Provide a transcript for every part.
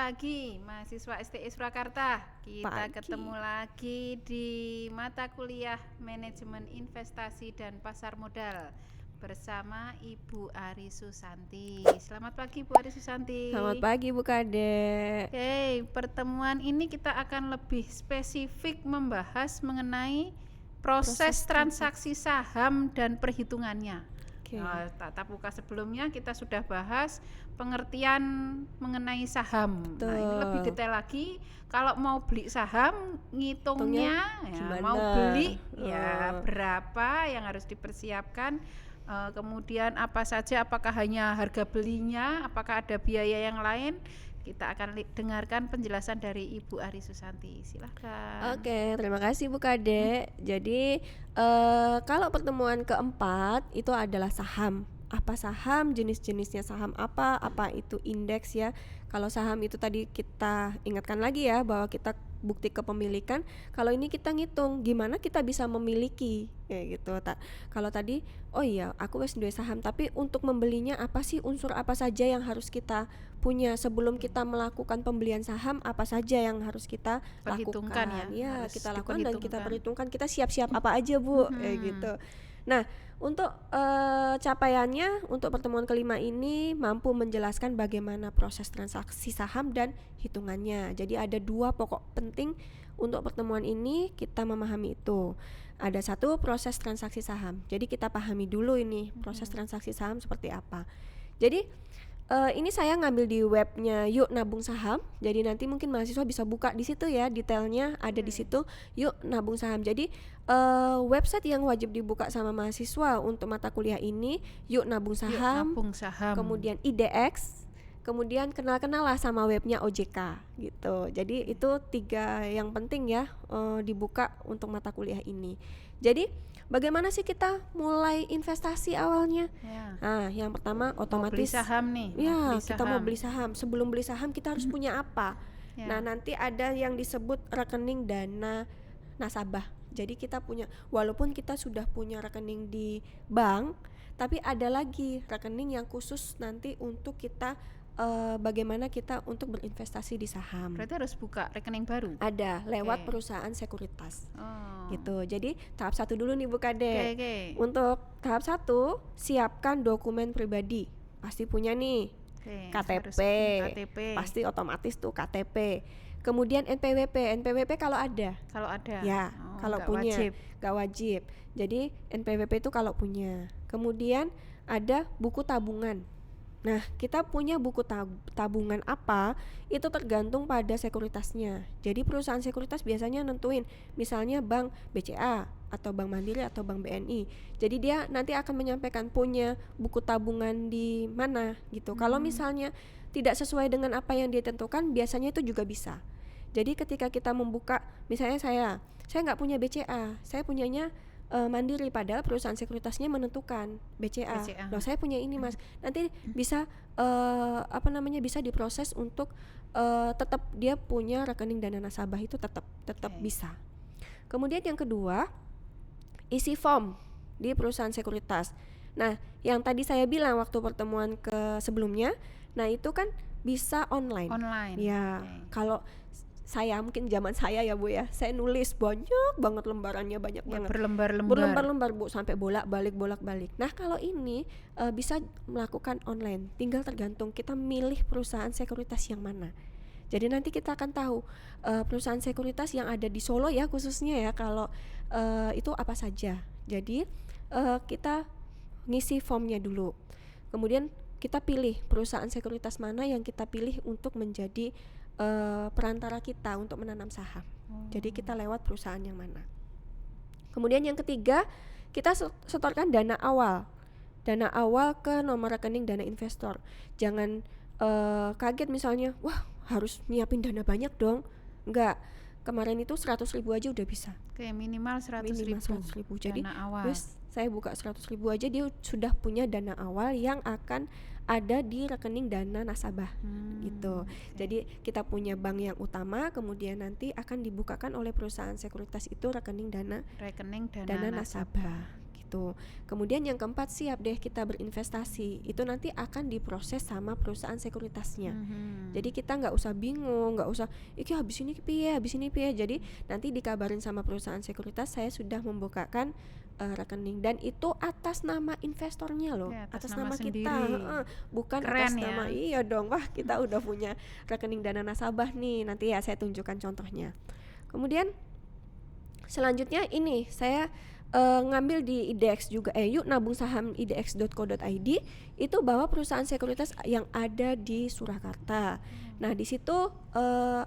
pagi mahasiswa STI Surakarta. Kita Pagi. ketemu lagi di mata kuliah Manajemen Investasi dan Pasar Modal bersama Ibu Ari Susanti. Selamat pagi Bu Ari Susanti. Selamat pagi Bu Kade. Oke, pertemuan ini kita akan lebih spesifik membahas mengenai proses transaksi saham dan perhitungannya. Tatap muka sebelumnya kita sudah bahas pengertian mengenai saham. Nah, ini lebih detail lagi. Kalau mau beli saham, ngitungnya ya, mau beli ya berapa yang harus dipersiapkan. Kemudian apa saja, apakah hanya harga belinya, apakah ada biaya yang lain. Kita akan dengarkan penjelasan dari Ibu Ari Susanti. Silahkan. Oke, terima kasih Bu Kade. Jadi kalau pertemuan keempat itu adalah saham. Apa saham, jenis-jenisnya saham apa itu indeks ya. Kalau saham itu tadi kita ingatkan lagi ya bahwa kita bukti kepemilikan. Kalau ini kita ngitung gimana kita bisa memiliki kayak gitu. Kalau tadi oh iya aku wes duwe saham, tapi untuk membelinya apa sih, unsur apa saja yang harus kita punya sebelum kita melakukan pembelian saham, apa saja yang harus kita lakukan ya kita lakukan dan kita perhitungkan, kita siap-siap apa aja Bu kayak gitu. Nah, untuk capaiannya untuk pertemuan kelima ini mampu menjelaskan bagaimana proses transaksi saham dan hitungannya. Jadi ada dua pokok penting untuk pertemuan ini kita memahami itu. Ada satu, proses transaksi saham. Jadi kita pahami dulu ini proses transaksi saham seperti apa. Jadi ini saya ngambil di webnya Yuk Nabung Saham. Jadi nanti mungkin mahasiswa bisa buka di situ ya, detailnya ada di situ Yuk Nabung Saham. Jadi website yang wajib dibuka sama mahasiswa untuk mata kuliah ini Yuk Nabung Saham, kemudian IDX, kemudian kenal-kenal lah sama webnya OJK gitu. Jadi itu 3 yang penting ya dibuka untuk mata kuliah ini. Jadi bagaimana sih kita mulai investasi awalnya? Nah, yang pertama otomatis mau beli saham nih. Kita mau beli saham. Sebelum beli saham kita harus punya apa? Nah, nanti ada yang disebut rekening dana nasabah. Jadi kita punya, walaupun kita sudah punya rekening di bank, tapi ada lagi rekening yang khusus nanti untuk kita bagaimana kita untuk berinvestasi di saham. Berarti harus buka rekening baru? Ada, lewat perusahaan sekuritas. Gitu. Jadi tahap 1 dulu nih Bu Kade. Untuk tahap 1, siapkan dokumen pribadi. Pasti punya nih. KTP. Pasti otomatis tuh KTP. Kemudian NPWP kalau ada. Ya, kalau punya. Wajib. Gak wajib. Jadi NPWP itu kalau punya. Kemudian ada buku tabungan. Nah, kita punya buku tabungan apa, itu tergantung pada sekuritasnya. Jadi perusahaan sekuritas biasanya nentuin, misalnya bank BCA atau Bank Mandiri atau Bank BNI. Jadi dia nanti akan menyampaikan punya buku tabungan di mana gitu. Kalau misalnya tidak sesuai dengan apa yang dia tentukan, biasanya itu juga bisa. Jadi ketika kita membuka, misalnya saya nggak punya BCA, saya punyanya Mandiri, padahal perusahaan sekuritasnya menentukan BCA. Loh, saya punya ini Mas. Nanti bisa bisa diproses untuk tetap dia punya rekening dana nasabah, itu tetap bisa. Kemudian yang kedua, isi form di perusahaan sekuritas. Nah, yang tadi saya bilang waktu pertemuan sebelumnya, nah itu kan bisa online. Ya, kalau saya mungkin zaman saya ya Bu ya, saya nulis banyak banget lembarannya, banyak banget berlembar-lembar Bu, sampai bolak-balik. Nah kalau ini bisa melakukan online, tinggal tergantung kita milih perusahaan sekuritas yang mana. Jadi nanti kita akan tahu perusahaan sekuritas yang ada di Solo ya khususnya ya, kalau itu apa saja. Jadi kita ngisi formnya dulu, kemudian kita pilih perusahaan sekuritas mana yang kita pilih untuk menjadi perantara kita untuk menanam saham. Jadi kita lewat perusahaan yang mana. Kemudian yang ketiga, kita setorkan dana awal ke nomor rekening dana investor. Jangan kaget misalnya, wah harus nyiapin dana banyak dong. Enggak, kemarin itu 100.000 aja udah bisa. Minimal 100.000. Jadi saya buka 100.000 aja, dia sudah punya dana awal yang akan ada di rekening dana nasabah gitu. Jadi kita punya bank yang utama, kemudian nanti akan dibukakan oleh perusahaan sekuritas itu rekening dana nasabah gitu. Kemudian yang keempat, siap deh kita berinvestasi. Itu nanti akan diproses sama perusahaan sekuritasnya. Jadi kita nggak usah bingung, nggak usah iki habis ini piye. Jadi nanti dikabarin sama perusahaan sekuritas saya sudah membukakan rekening, dan itu atas nama investornya loh, Ya, atas nama sendiri. kita, bukan Keren atas ya. nama. Iya dong, wah kita udah punya rekening dana nasabah nih. Nanti ya saya tunjukkan contohnya. Kemudian selanjutnya ini saya ngambil di IDX juga, yuk nabung saham idx.co.id, itu bahwa perusahaan sekuritas yang ada di Surakarta. Nah di situ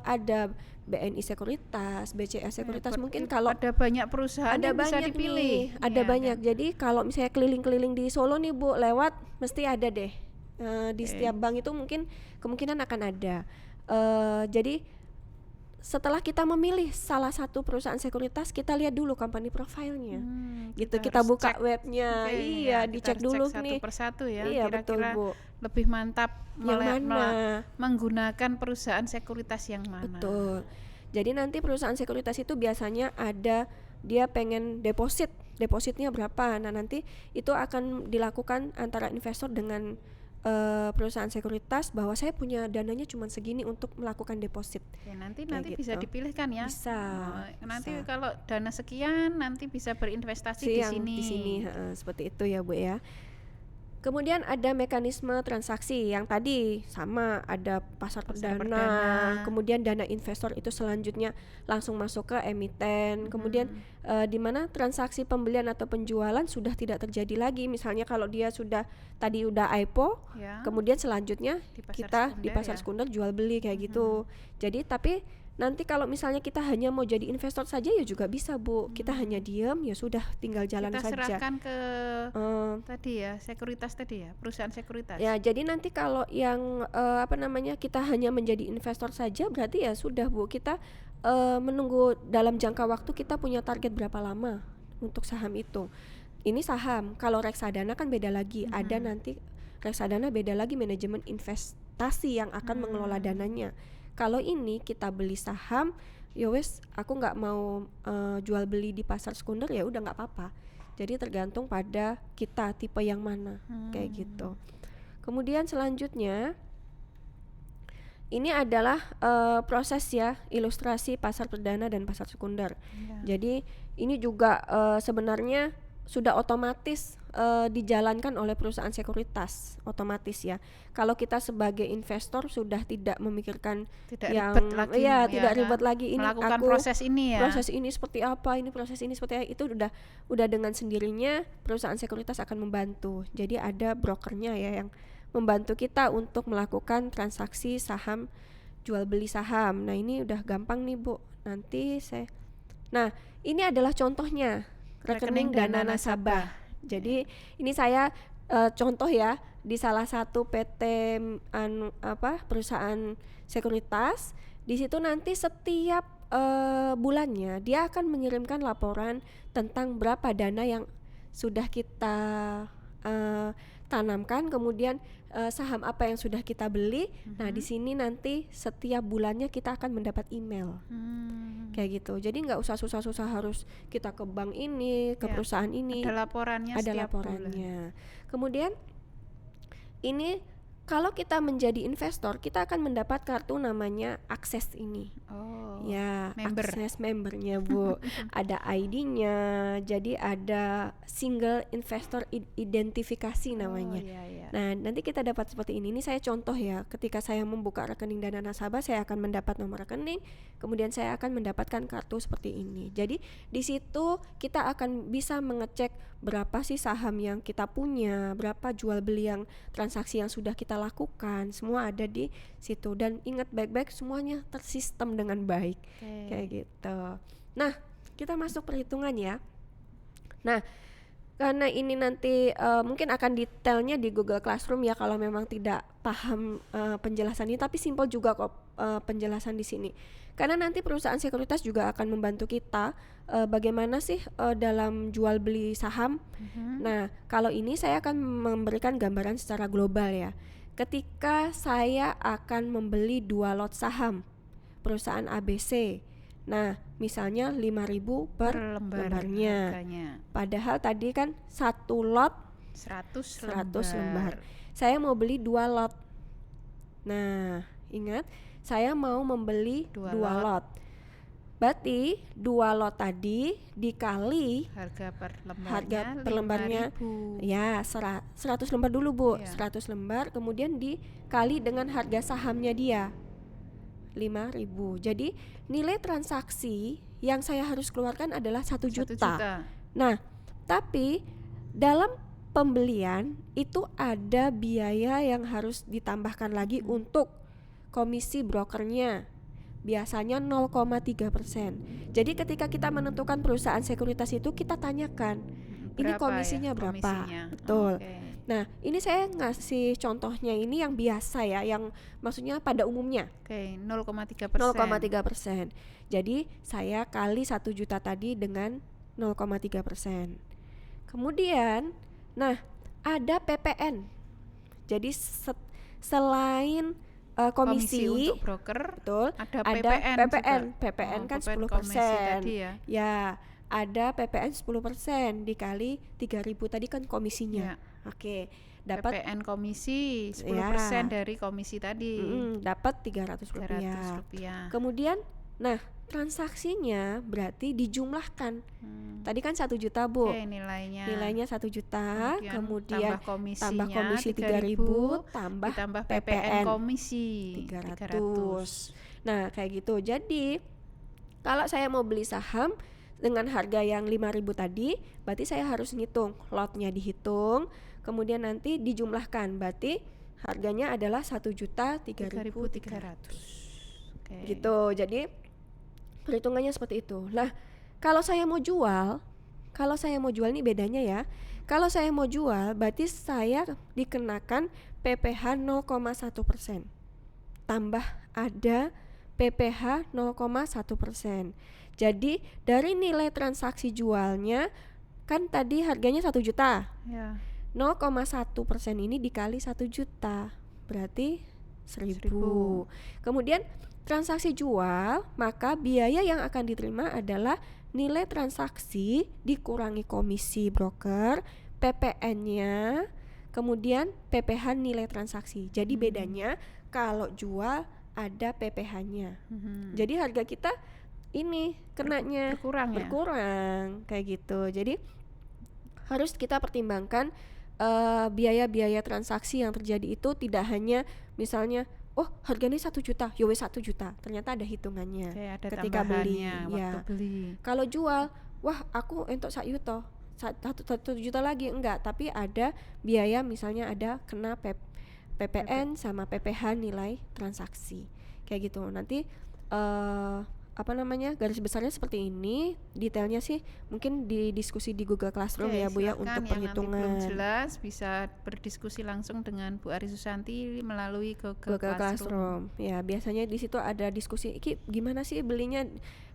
ada BNI Sekuritas, BCA Sekuritas. Mungkin kalau ada banyak perusahaan ada yang bisa banyak dipilih. nih, ada Ya, banyak. kan? Jadi kalau misalnya keliling-keliling di Solo nih Bu, lewat mesti ada deh. Di setiap bank itu mungkin kemungkinan akan ada. Jadi setelah kita memilih salah satu perusahaan sekuritas, kita lihat dulu company profile-nya. Gitu, kita harus buka cek. webnya. Oke, iya, kita dicek harus dulu cek satu nih. persatu ya. Iya, betul Kira-kira Bu. lebih mantap Yang mana? menggunakan perusahaan sekuritas yang mana. Betul. Jadi nanti perusahaan sekuritas itu biasanya ada, dia pengen depositnya berapa. Nah nanti itu akan dilakukan antara investor dengan perusahaan sekuritas, bahwa saya punya dananya cuma segini untuk melakukan deposit. Ya, nanti Kayak bisa gitu. dipilihkan ya. Bisa, Nanti bisa. kalau dana sekian nanti bisa berinvestasi di yang sini. di sini, seperti itu ya Bu ya. Kemudian ada mekanisme transaksi yang tadi sama, ada pasar perdana, kemudian dana investor itu selanjutnya langsung masuk ke emiten, kemudian di mana transaksi pembelian atau penjualan sudah tidak terjadi lagi. Misalnya kalau dia sudah tadi udah IPO, Ya, kemudian selanjutnya di pasar kita di sekunder pasar ya. sekunder jual beli kayak gitu. Jadi tapi nanti kalau misalnya kita hanya mau jadi investor saja ya juga bisa Bu. Kita hanya diam ya sudah, tinggal jalan kita saja. serahkan ke Eh, tadi ya, sekuritas tadi ya, perusahaan sekuritas. Ya, jadi nanti kalau yang kita hanya menjadi investor saja, berarti ya sudah Bu, kita menunggu dalam jangka waktu, kita punya target berapa lama untuk saham itu. Ini saham. Kalau reksadana kan beda lagi. Ada nanti reksadana beda lagi, manajemen investasi yang akan mengelola dananya. Kalau ini kita beli saham, ya wes aku nggak mau jual beli di pasar sekunder, ya udah nggak apa-apa. Jadi tergantung pada kita tipe yang mana, kayak gitu. Kemudian selanjutnya ini adalah proses ya, ilustrasi pasar perdana dan pasar sekunder. Jadi ini juga sebenarnya sudah otomatis dijalankan oleh perusahaan sekuritas, otomatis ya. Kalau kita sebagai investor sudah tidak memikirkan Tidak yang ribet lagi, tidak kan? ribet lagi, ini Melakukan aku proses ini ya. proses ini seperti apa, ini proses ini seperti apa, itu udah dengan sendirinya perusahaan sekuritas akan membantu. Jadi ada brokernya ya yang membantu kita untuk melakukan transaksi saham, jual beli saham. Nah ini udah gampang nih Bu. Nah ini adalah contohnya rekening dana nasabah. Jadi ini saya contoh ya, di salah satu PT perusahaan sekuritas. Di situ nanti setiap bulannya dia akan mengirimkan laporan tentang berapa dana yang sudah kita tanamkan, kemudian saham apa yang sudah kita beli. Nah di sini nanti setiap bulannya kita akan mendapat email kayak gitu. Jadi nggak usah susah-susah harus kita ke bank ini, ke perusahaan ini. Ada laporannya Ada setiap laporannya. Kemudian ini kalau kita menjadi investor, kita akan mendapat kartu namanya akses ini. Ya, member. akses membernya Bu. Ada ID-nya, jadi ada single investor identifikasi namanya. Nah, nanti kita dapat seperti ini. Ini saya contoh ya, ketika saya membuka rekening dana nasabah, saya akan mendapat nomor rekening, kemudian saya akan mendapatkan kartu seperti ini. Jadi di situ kita akan bisa mengecek berapa sih saham yang kita punya, berapa jual beli yang transaksi yang sudah kita lakukan, semua ada di situ. Dan ingat baik-baik, semuanya tersistem dengan baik. Kayak gitu. Nah, kita masuk perhitungan ya. Nah, karena ini nanti mungkin akan detailnya di Google Classroom ya kalau memang tidak paham penjelasan ini, tapi simpel juga kok penjelasan di sini. Karena nanti perusahaan sekuritas juga akan membantu kita bagaimana sih dalam jual beli saham. Nah, kalau ini saya akan memberikan gambaran secara global ya. Ketika saya akan membeli 2 lot saham perusahaan ABC. Nah, misalnya 5.000 per lembarnya. harganya. Padahal tadi kan satu lot 100 lembar. Saya mau beli 2 lot. Nah, ingat, saya mau membeli 2 lot. Berarti 2 lot tadi dikali Harga per harga per lembarnya 5.000. ya 100 lembar dulu Bu. Ya. 100 lembar kemudian dikali dengan harga sahamnya dia 5.000. Jadi nilai transaksi yang saya harus keluarkan adalah 1 juta. Nah, tapi dalam pembelian itu ada biaya yang harus ditambahkan lagi untuk komisi brokernya. Biasanya 0,3%. Jadi ketika kita menentukan perusahaan sekuritas itu kita tanyakan ini komisinya berapa? Komisinya. Betul. Okay. Nah, ini saya ngasih contohnya ini yang biasa ya, yang maksudnya pada umumnya. Oke, 0,3%. 0,3%. Jadi saya kali 1 juta tadi dengan 0,3%. Kemudian, nah ada PPN. Jadi selain komisi untuk broker, betul, ada PPN. juga. PPN kan PPN 10%. komisi tadi ya. Ya, ada PPN 10% dikali 3.000 tadi kan komisinya. Ya. Oke, dapat PPN komisi 10% ya, dari komisi tadi. dapat Rp300. Kemudian, nah transaksinya berarti dijumlahkan. Tadi kan 1 juta Bu. Oke, nilainya 1 juta, kemudian tambah komisi 3.000, ditambah PPN komisi 300. Nah kayak gitu. Jadi kalau saya mau beli saham dengan harga yang 5.000 tadi, berarti saya harus ngitung lotnya, dihitung, kemudian nanti dijumlahkan, berarti harganya adalah 1.300.300. Gitu. Jadi perhitungannya seperti itu. Nah, kalau saya mau jual ini bedanya ya. Kalau saya mau jual, berarti saya dikenakan PPh 0,1%. Tambah ada PPh 0,1%. Jadi dari nilai transaksi jualnya kan tadi harganya 1 juta. Ya. 0,1% ini dikali 1 juta, berarti 1.000. Kemudian transaksi jual, maka biaya yang akan diterima adalah nilai transaksi dikurangi komisi broker, PPN-nya, kemudian PPh nilai transaksi. Jadi bedanya kalau jual ada PPh-nya. Jadi harga kita ini kenanya berkurang kayak gitu. Jadi harus kita pertimbangkan biaya-biaya transaksi yang terjadi itu tidak hanya misalnya harganya 1 juta, ya 1 juta. Ternyata ada hitungannya ada ketika beli. Waktu beli. Kalau jual, aku entuk 1 juta, 1 juta lagi enggak, tapi ada biaya misalnya ada kena PPN sama PPh nilai transaksi. Kayak gitu. Nanti garis besarnya seperti ini. Detailnya sih mungkin didiskusi di Google Classroom ya Bu ya, untuk perhitungan. Yang nanti belum jelas bisa berdiskusi langsung dengan Bu Ari Susanti melalui Google Classroom. Ya, biasanya di situ ada diskusi gimana sih belinya.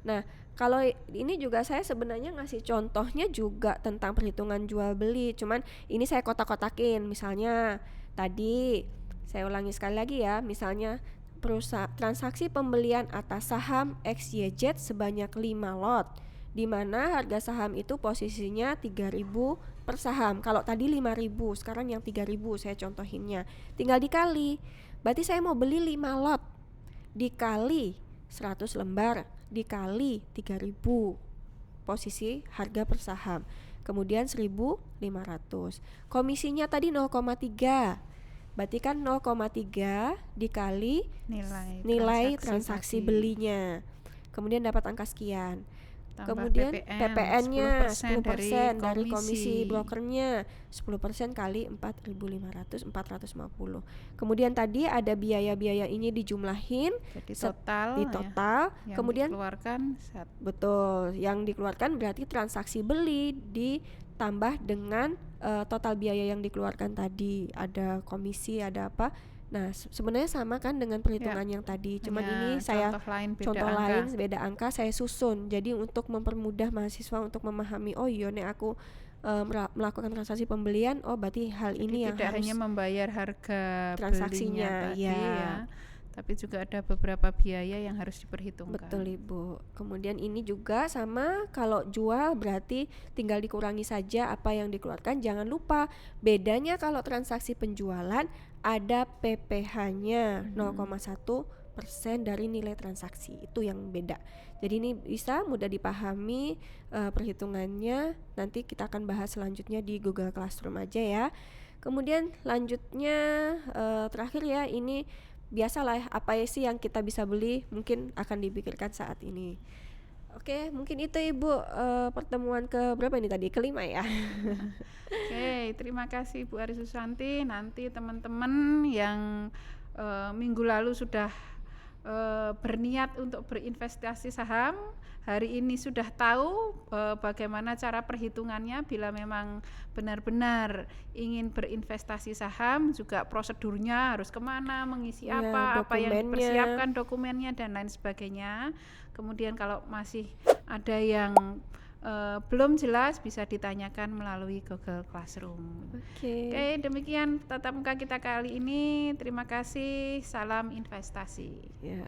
Nah, kalau ini juga saya sebenarnya ngasih contohnya juga tentang perhitungan jual beli, cuman ini saya kotak-kotakin. Misalnya tadi saya ulangi sekali lagi ya, misalnya transaksi pembelian atas saham XYZ sebanyak 5 lot, di mana harga saham itu posisinya 3.000 per saham. Kalau tadi 5.000, sekarang yang 3.000 saya contohinnya. Tinggal dikali. Berarti saya mau beli 5 lot dikali 100 lembar dikali 3.000 posisi harga per saham. Kemudian 1.500. Komisinya tadi 0,3. Berarti kan 0,3 dikali nilai transaksi belinya. Kemudian dapat angka sekian. Kemudian PPN-nya 10% dari komisi brokernya, 10% kali 4.500, 450. Kemudian tadi ada biaya-biaya ini dijumlahin, jadi total ya, kemudian dikeluarkan betul, yang dikeluarkan berarti transaksi beli ditambah dengan total biaya yang dikeluarkan tadi, ada komisi, ada apa. Nah, sebenarnya sama kan dengan perhitungan yang tadi, cuman ini saya contoh lain beda angka saya susun. Jadi untuk mempermudah mahasiswa untuk memahami, aku melakukan transaksi pembelian, berarti hal ini yang tidak harus hanya membayar harga transaksinya tadi ya, tapi juga ada beberapa biaya yang harus diperhitungkan. Betul Ibu. Kemudian ini juga sama, kalau jual berarti tinggal dikurangi saja apa yang dikeluarkan. Jangan lupa bedanya kalau transaksi penjualan ada PPh-nya 0,1% dari nilai transaksi, itu yang beda. Jadi ini bisa mudah dipahami perhitungannya. Nanti kita akan bahas selanjutnya di Google Classroom aja ya. Kemudian lanjutnya terakhir ya, ini biasalah apa sih yang kita bisa beli, mungkin akan dipikirkan saat ini. Oke, mungkin itu Ibu pertemuan ke berapa ini tadi? Kelima ya. Oke, terima kasih Bu Ari Susanti. Nanti teman-teman yang minggu lalu sudah berniat untuk berinvestasi saham, hari ini sudah tahu bagaimana cara perhitungannya. Bila memang benar-benar ingin berinvestasi saham, juga prosedurnya harus kemana, mengisi Ya, apa yang dokumennya. dipersiapkan, dokumennya dan lain sebagainya. Kemudian kalau masih ada yang belum jelas, bisa ditanyakan melalui Google Classroom. Oke, demikian tatap muka kita kali ini. Terima kasih. Salam investasi. Ya.